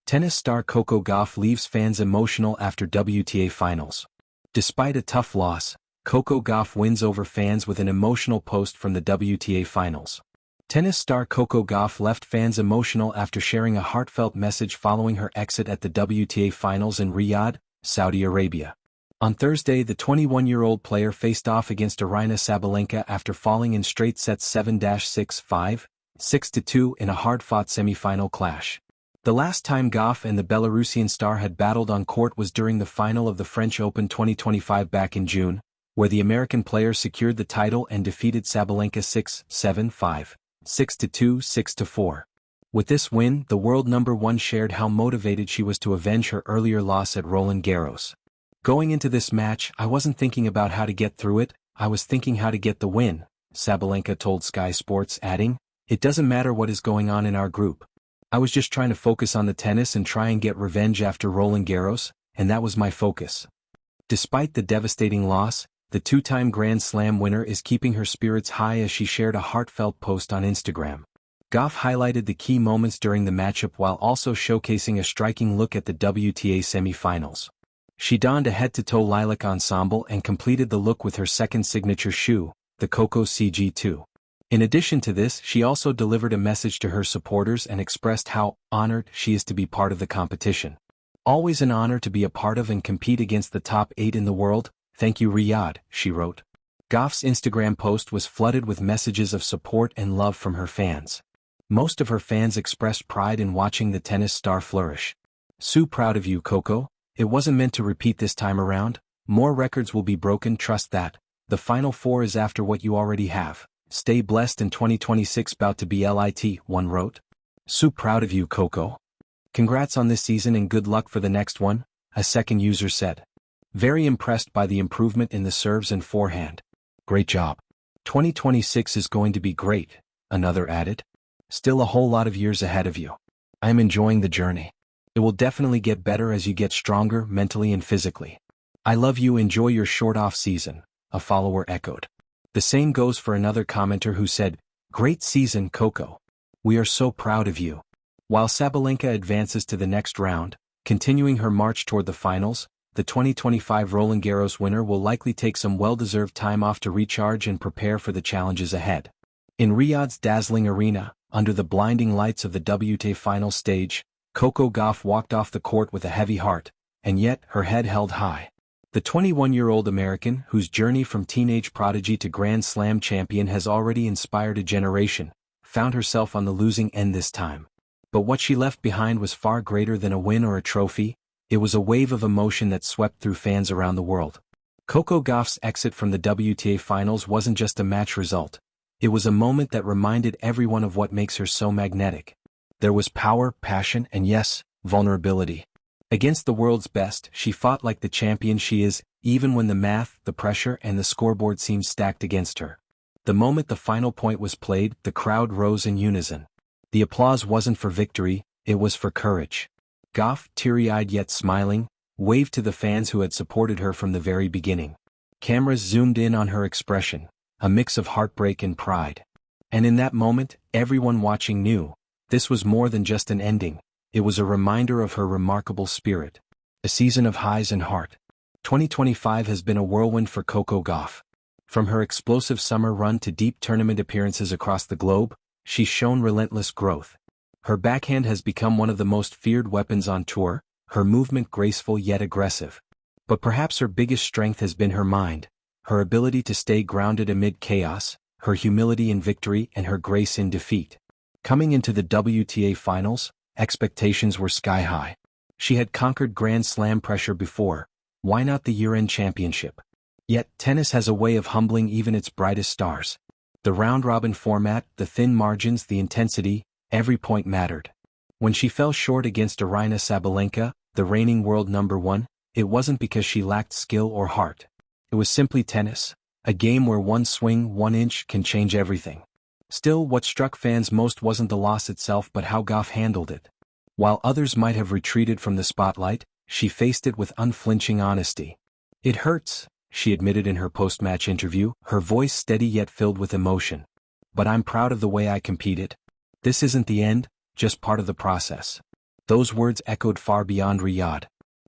Tennis star Coco Gauff leaves fans emotional after WTA Finals. Despite a tough loss, Coco Gauff wins over fans with an emotional post from the WTA Finals. Tennis star Coco Gauff left fans emotional after sharing a heartfelt message following her exit at the WTA Finals in Riyadh, Saudi Arabia. On Thursday, the 21-year-old player faced off against Aryna Sabalenka after falling in straight sets 7-6-5, 6-2 in a hard-fought semifinal clash. The last time Gauff and the Belarusian star had battled on court was during the final of the French Open 2025 back in June, where the American player secured the title and defeated Sabalenka 6-7-5, 6-2, 6-4. With this win, the world number one shared how motivated she was to avenge her earlier loss at Roland Garros. "Going into this match, I wasn't thinking about how to get through it, I was thinking how to get the win," Sabalenka told Sky Sports, adding, "It doesn't matter what is going on in our group. I was just trying to focus on the tennis and try and get revenge after Roland Garros, and that was my focus." Despite the devastating loss, the two-time Grand Slam winner is keeping her spirits high as she shared a heartfelt post on Instagram. Gauff highlighted the key moments during the matchup while also showcasing a striking look at the WTA semi-finals. She donned a head-to-toe lilac ensemble and completed the look with her second signature shoe, the Coco CG2. In addition to this, she also delivered a message to her supporters and expressed how honored she is to be part of the competition. "Always an honor to be a part of and compete against the top 8 in the world, thank you Riyadh," she wrote. Gauff's Instagram post was flooded with messages of support and love from her fans. Most of her fans expressed pride in watching the tennis star flourish. "So proud of you, Coco. It wasn't meant to repeat this time around. More records will be broken, trust that. The Final Four is after what you already have. Stay blessed in 2026 bout to be lit," one wrote. "So proud of you, Coco. Congrats on this season and good luck for the next one," a second user said. "Very impressed by the improvement in the serves and forehand. Great job. 2026 is going to be great," another added. "Still a whole lot of years ahead of you. I am enjoying the journey. It will definitely get better as you get stronger mentally and physically. I love you, enjoy your short off season," a follower echoed. The same goes for another commenter who said, "Great season, Coco. We are so proud of you." While Sabalenka advances to the next round, continuing her march toward the finals, the 2025 Roland Garros winner will likely take some well-deserved time off to recharge and prepare for the challenges ahead. In Riyadh's dazzling arena, under the blinding lights of the WTA Finals stage, Coco Gauff walked off the court with a heavy heart, and yet her head held high. The 21-year-old American, whose journey from teenage prodigy to Grand Slam champion has already inspired a generation, found herself on the losing end this time. But what she left behind was far greater than a win or a trophy. It was a wave of emotion that swept through fans around the world. Coco Gauff's exit from the WTA Finals wasn't just a match result. It was a moment that reminded everyone of what makes her so magnetic. There was power, passion, and yes, vulnerability. Against the world's best, she fought like the champion she is, even when the math, the pressure, and the scoreboard seemed stacked against her. The moment the final point was played, the crowd rose in unison. The applause wasn't for victory, it was for courage. Gauff, teary-eyed yet smiling, waved to the fans who had supported her from the very beginning. Cameras zoomed in on her expression, a mix of heartbreak and pride. And in that moment, everyone watching knew, this was more than just an ending. It was a reminder of her remarkable spirit. A season of highs and heart. 2025 has been a whirlwind for Coco Gauff. From her explosive summer run to deep tournament appearances across the globe, she's shown relentless growth. Her backhand has become one of the most feared weapons on tour, her movement graceful yet aggressive. But perhaps her biggest strength has been her mind, her ability to stay grounded amid chaos, her humility in victory and her grace in defeat. Coming into the WTA Finals, expectations were sky high. She had conquered Grand Slam pressure before, why not the year-end championship? Yet, tennis has a way of humbling even its brightest stars. The round-robin format, the thin margins, the intensity, every point mattered. When she fell short against Aryna Sabalenka, the reigning world number one, it wasn't because she lacked skill or heart. It was simply tennis, a game where one swing, 1 inch can change everything. Still, what struck fans most wasn't the loss itself but how Gauff handled it. While others might have retreated from the spotlight, she faced it with unflinching honesty. "It hurts," she admitted in her post-match interview, her voice steady yet filled with emotion. "But I'm proud of the way I competed. This isn't the end, just part of the process." Those words echoed far beyond Riyadh.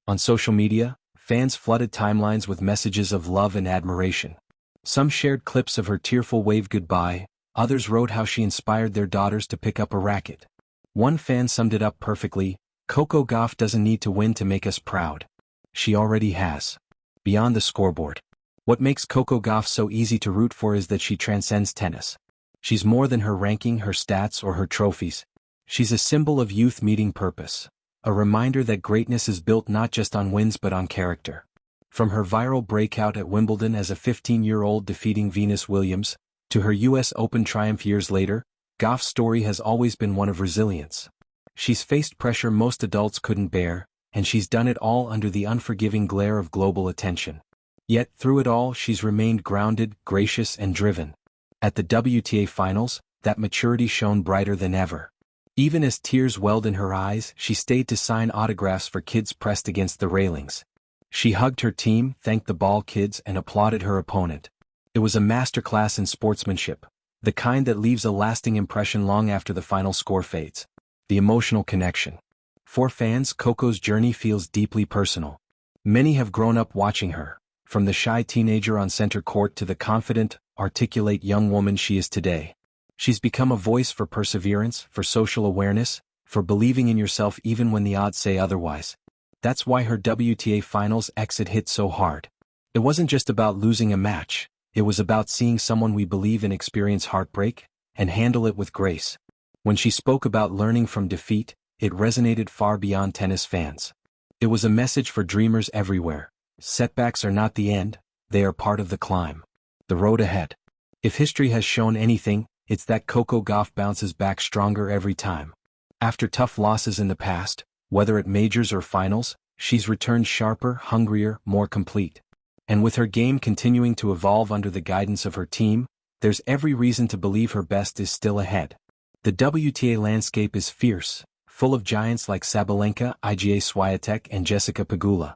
On social media, fans flooded timelines with messages of love and admiration. Some shared clips of her tearful wave goodbye, others wrote how she inspired their daughters to pick up a racket. One fan summed it up perfectly: Coco Gauff doesn't need to win to make us proud. She already has. Beyond the scoreboard. What makes Coco Gauff so easy to root for is that she transcends tennis. She's more than her ranking, her stats, or her trophies. She's a symbol of youth meeting purpose. A reminder that greatness is built not just on wins but on character. From her viral breakout at Wimbledon as a 15-year-old defeating Venus Williams, to her US Open triumph years later, Gauff's story has always been one of resilience. She's faced pressure most adults couldn't bear, and she's done it all under the unforgiving glare of global attention. Yet, through it all, she's remained grounded, gracious, and driven. At the WTA Finals, that maturity shone brighter than ever. Even as tears welled in her eyes, she stayed to sign autographs for kids pressed against the railings. She hugged her team, thanked the ball kids, and applauded her opponent. It was a masterclass in sportsmanship, the kind that leaves a lasting impression long after the final score fades. The emotional connection. For fans, Coco's journey feels deeply personal. Many have grown up watching her, from the shy teenager on center court to the confident, articulate young woman she is today. She's become a voice for perseverance, for social awareness, for believing in yourself even when the odds say otherwise. That's why her WTA Finals exit hit so hard. It wasn't just about losing a match, it was about seeing someone we believe in experience heartbreak, and handle it with grace. When she spoke about learning from defeat, it resonated far beyond tennis fans. It was a message for dreamers everywhere. Setbacks are not the end, they are part of the climb. The road ahead. If history has shown anything, it's that Coco Gauff bounces back stronger every time. After tough losses in the past, whether at majors or finals, she's returned sharper, hungrier, more complete. And with her game continuing to evolve under the guidance of her team, there's every reason to believe her best is still ahead. The WTA landscape is fierce, full of giants like Sabalenka, Iga Swiatek, and Jessica Pegula.